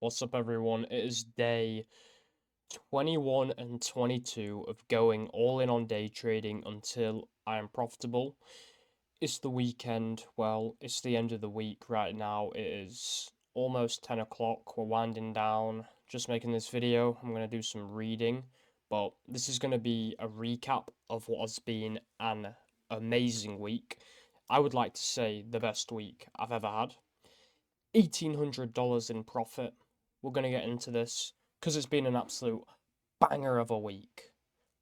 What's up, everyone? It is day 21 and 22 of going all in on day trading until I am profitable. It's the weekend. Well, it's the end of the week right now. It is almost 10 o'clock. We're winding down. Just making this video. I'm going to do some reading, but this is going to be a recap of what has been an amazing week. I would like to say the best week I've ever had. $1,800 in profit. We're going to get into this because it's been an absolute banger of a week.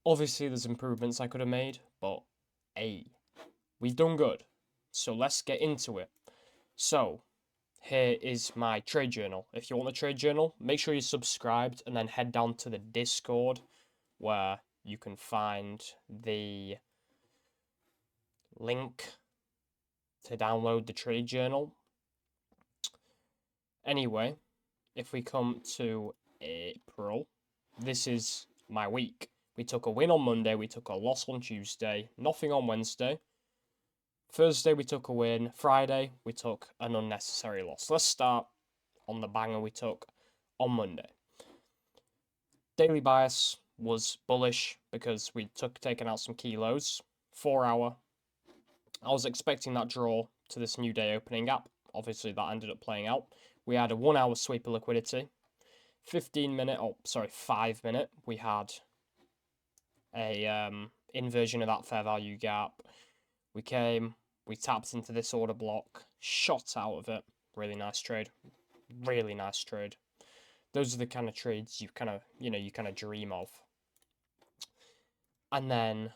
Obviously, there's improvements I could have made, but hey, we've done good. So let's get into it. So, here is my trade journal. If you want the trade journal, make sure you're subscribed and then head down to the Discord where you can find the link to download the trade journal. Anyway, if we come to April, this is my week. We took a win on Monday, we took a loss on Tuesday, nothing on Wednesday. Thursday, we took a win. Friday, we took an unnecessary loss. Let's start on the banger we took on Monday. Daily bias was bullish because we taken out some kilos. 4 hour. I was expecting that draw to this new day opening gap. Obviously, that ended up playing out. We had a 1 hour sweep of liquidity. 5 minute, we had a inversion of that fair value gap. We tapped into this order block, shot out of it. Really nice trade. Really nice trade. Those are the kind of trades you kind of dream of. And then,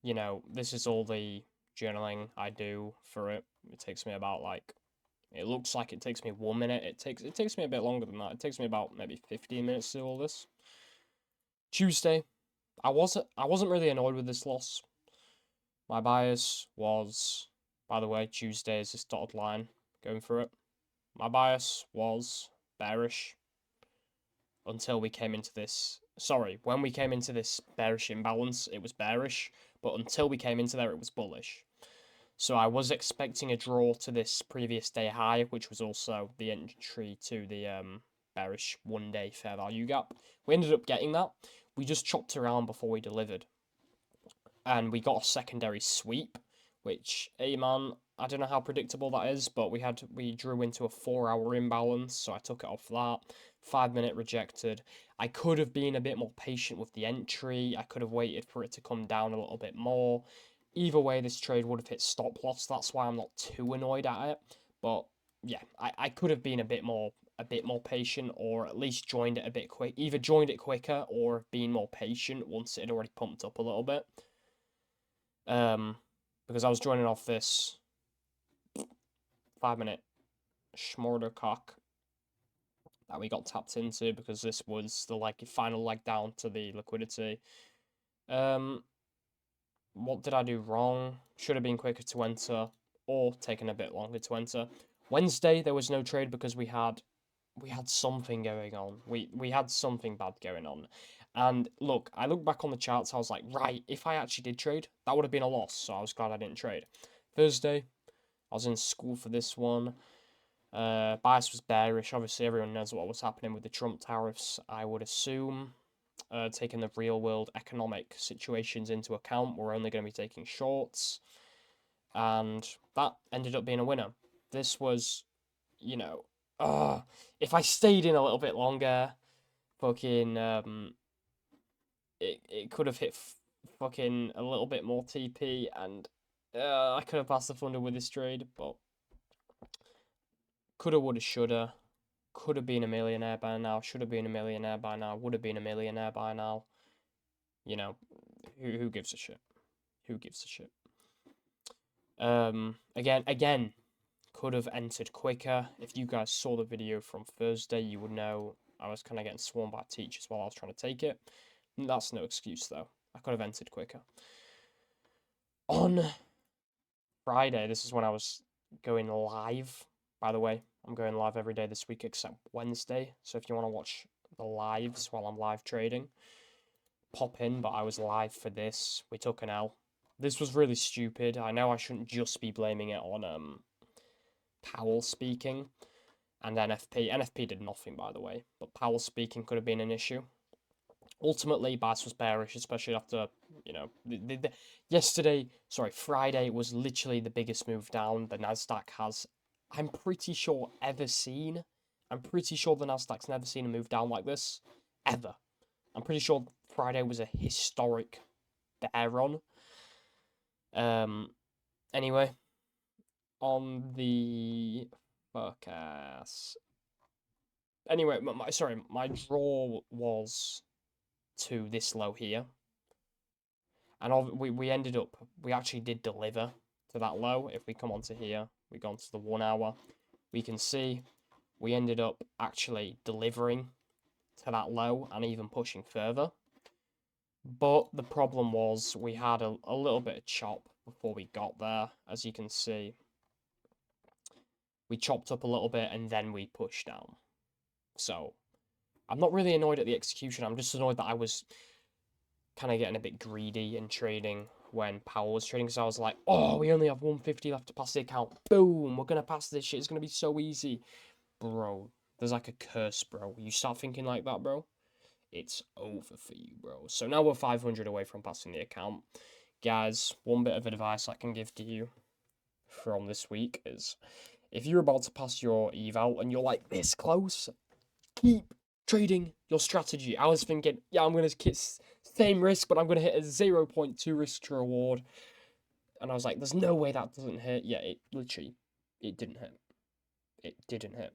this is all the journaling I do for it. It takes me about it looks like it takes me 1 minute. It takes me a bit longer than that. It takes me about maybe 15 minutes to do all this. Tuesday, I wasn't really annoyed with this loss. My bias was, by the way, Tuesday is this dotted line going through it. My bias was bearish until we came into this. Sorry, when we came into this bearish imbalance, it was bearish, but until we came into there, it was bullish. So I was expecting a draw to this previous day high, which was also the entry to the bearish 1 day fair value gap. We ended up getting that. We just chopped around before we delivered. And we got a secondary sweep, which, hey man, I don't know how predictable that is, but we drew into a 4 hour imbalance, so I took it off that. 5 minute rejected. I could have been a bit more patient with the entry. I could have waited for it to come down a little bit more. Either way, this trade would have hit stop loss. That's why I'm not too annoyed at it. But yeah, I could have been a bit more patient, or at least joined it a bit quick. Either joined it quicker or been more patient once it had already pumped up a little bit. Because I was joining off this 5 minute Schmordercock that we got tapped into because this was the final leg down to the liquidity. What did I do wrong? Should have been quicker to enter or taken a bit longer to enter. Wednesday there was no trade because we had something going on. We had something bad going on. And look, I look back on the charts, I was like, right, if I actually did trade, that would have been a loss, so I was glad I didn't trade. Thursday, I was in school for this one. Bias was bearish. Obviously, everyone knows what was happening with the Trump tariffs, I would assume. Taking the real world economic situations into account, we're only going to be taking shorts. And that ended up being a winner. This was, if I stayed in a little bit longer, fucking, it could have hit fucking a little bit more TP, and I could have passed the thunder with this trade, but coulda, woulda, shoulda. Could have been a millionaire by now. Should have been a millionaire by now. Would have been a millionaire by now. Who gives a shit? Who gives a shit? Again, could have entered quicker. If you guys saw the video from Thursday, you would know I was kind of getting swarmed by teachers while I was trying to take it. That's no excuse, though. I could have entered quicker. On Friday, this is when I was going live. By the way, I'm going live every day this week except Wednesday. So if you want to watch the lives while I'm live trading, pop in. But I was live for this. We took an L. This was really stupid. I know I shouldn't just be blaming it on Powell speaking, and NFP. NFP did nothing, by the way, but Powell speaking could have been an issue. Ultimately, Bass was bearish, especially after, Friday was literally the biggest move down the Nasdaq has, I'm pretty sure, ever seen. I'm pretty sure the Nasdaq's never seen a move down like this, ever. I'm pretty sure Friday was a historic bear run. Anyway, on the forecast. Anyway, my draw was to this low here, and we actually did deliver to that low. If we come onto here, we go onto the 1 hour, we can see we ended up actually delivering to that low and even pushing further. But the problem was we had a little bit of chop before we got there. As you can see, we chopped up a little bit and then we pushed down. So I'm not really annoyed at the execution. I'm just annoyed that I was kind of getting a bit greedy in trading when Powell was trading. So I was like, oh, we only have 150 left to pass the account. Boom, we're going to pass this shit. It's going to be so easy. Bro, there's like a curse, bro. You start thinking like that, bro, it's over for you, bro. So now we're 500 away from passing the account. Guys, one bit of advice I can give to you from this week is, if you're about to pass your eval and you're like this close, keep trading your strategy. I was thinking, yeah, I'm going to hit same risk, but I'm going to hit a 0.2 risk to reward. And I was like, there's no way that doesn't hit. Yeah, it didn't hit. It didn't hit.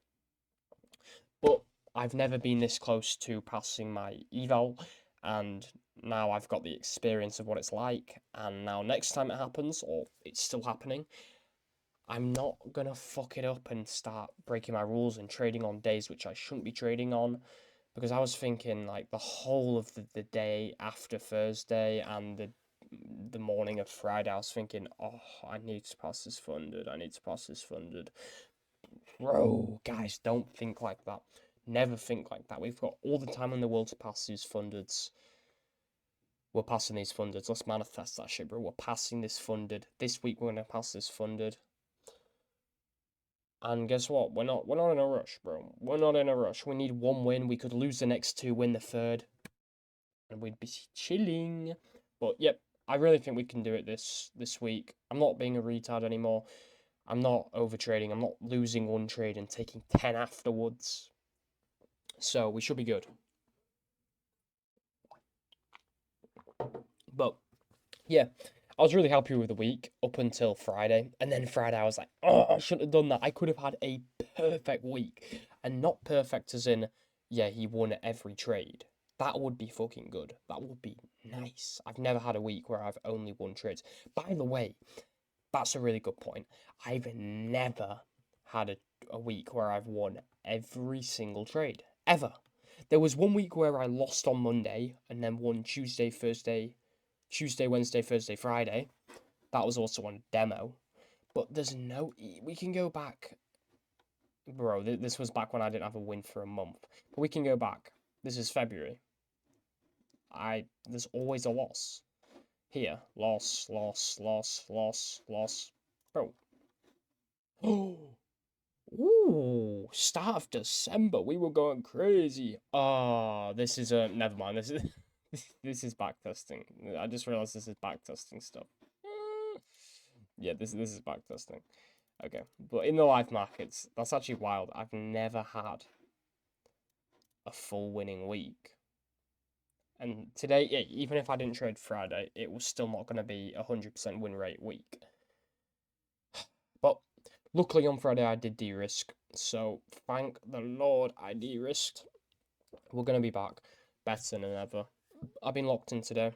But I've never been this close to passing my eval, and now I've got the experience of what it's like, and now next time it happens, or it's still happening, I'm not gonna fuck it up and start breaking my rules and trading on days which I shouldn't be trading on, because I was thinking like the whole of the day after Thursday and the morning of Friday, I was thinking, oh, I need to pass this funded, I need to pass this funded. Bro, guys, don't think like that. Never think like that. We've got all the time in the world to pass these fundeds. We're passing these fundeds. Let's manifest that shit, bro. We're passing this funded. This week we're gonna pass this funded. And guess what? We're not in a rush, bro. We're not in a rush. We need one win. We could lose the next two, win the third, and we'd be chilling. But yep, I really think we can do it this week. I'm not being a retard anymore. I'm not over trading. I'm not losing one trade and taking 10 afterwards. So we should be good. But yeah, I was really happy with the week up until Friday. And then Friday I was like, oh, I shouldn't have done that. I could have had a perfect week. And not perfect as in, yeah, he won every trade. That would be fucking good. That would be nice. I've never had a week where I've only won trades. By the way, that's a really good point. I've never had a week where I've won every single trade. Ever. There was one week where I lost on Monday and then won Tuesday, Wednesday, Thursday, Friday. That was also on a demo. But there's no... We can go back... Bro, this was back when I didn't have a win for a month. But we can go back. This is February. There's always a loss. Here. Loss. Bro. Oh. Ooh, start of December, we were going crazy. Ah, this is never mind. This is this is backtesting. I just realized this is backtesting stuff. Yeah, this is backtesting. Okay, but in the live markets, that's actually wild. I've never had a full winning week. And today, yeah, even if I didn't trade Friday, it was still not going to be a 100% win rate week. But luckily on Friday I did de-risk, so thank the Lord I de-risked. We're going to be back better than ever. I've been locked in today.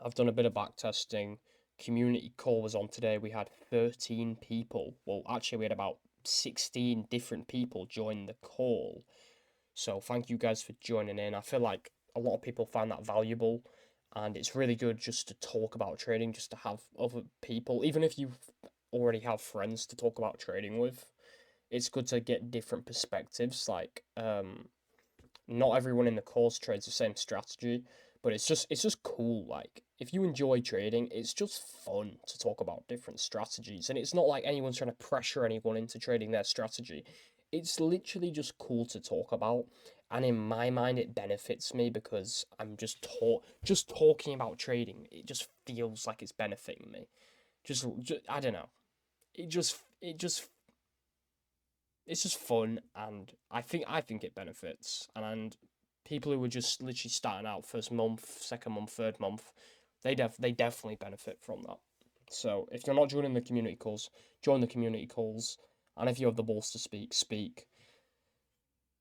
I've done a bit of back testing. Community call was on today. We had 13 people. Well, actually we had about 16 different people join the call. So thank you guys for joining in. I feel like a lot of people find that valuable, and it's really good just to talk about trading, just to have other people, even if you already have friends to talk about trading with. It's good to get different perspectives. Like, not everyone in the course trades the same strategy, but it's just cool. Like, if you enjoy trading, it's just fun to talk about different strategies, and it's not like anyone's trying to pressure anyone into trading their strategy. it's literally just cool to talk about. And in my mind, it benefits me because I'm just talking about trading. It just feels like it's benefiting me. Just I don't know. It's just fun, and I think it benefits. And people who are just literally starting out, first month, second month, third month, they definitely benefit from that. So if you're not joining the community calls, join the community calls, and if you have the balls to speak, speak.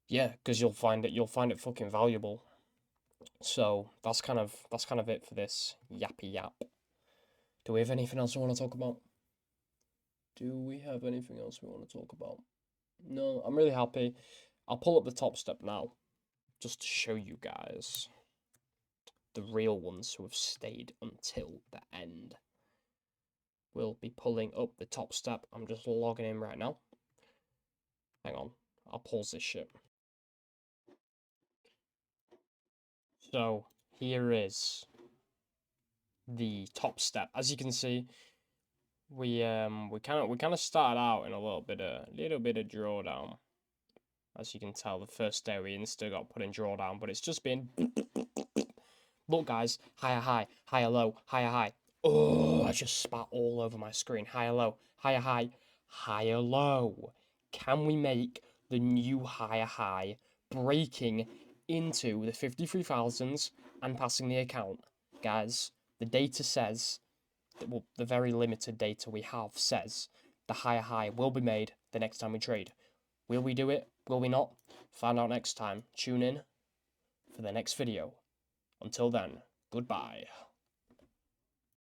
Yeah, because you'll find it fucking valuable. So that's kind of it for this yappy yap. Do we have anything else we want to talk about? Do we have anything else we want to talk about? No, I'm really happy. I'll pull up the top step now, just to show you guys the real ones who have stayed until the end. We'll be pulling up the top step. I'm just logging in right now. Hang on, I'll pause this shit. So here is the top step. As you can see, we kind of started out in a little bit of drawdown. As you can tell, the first day we insta got put in drawdown, but it's just been look, guys, higher high, higher low, higher high. Oh, I just spat all over my screen. Higher low, higher high, higher low. Can we make the new higher high, breaking into the 53,000s and passing the account? Guys, the data says, well, the very limited data we have says the higher high will be made the next time we trade. Will we do it? Will we not? Find out next time. Tune in for the next video. Until then, goodbye.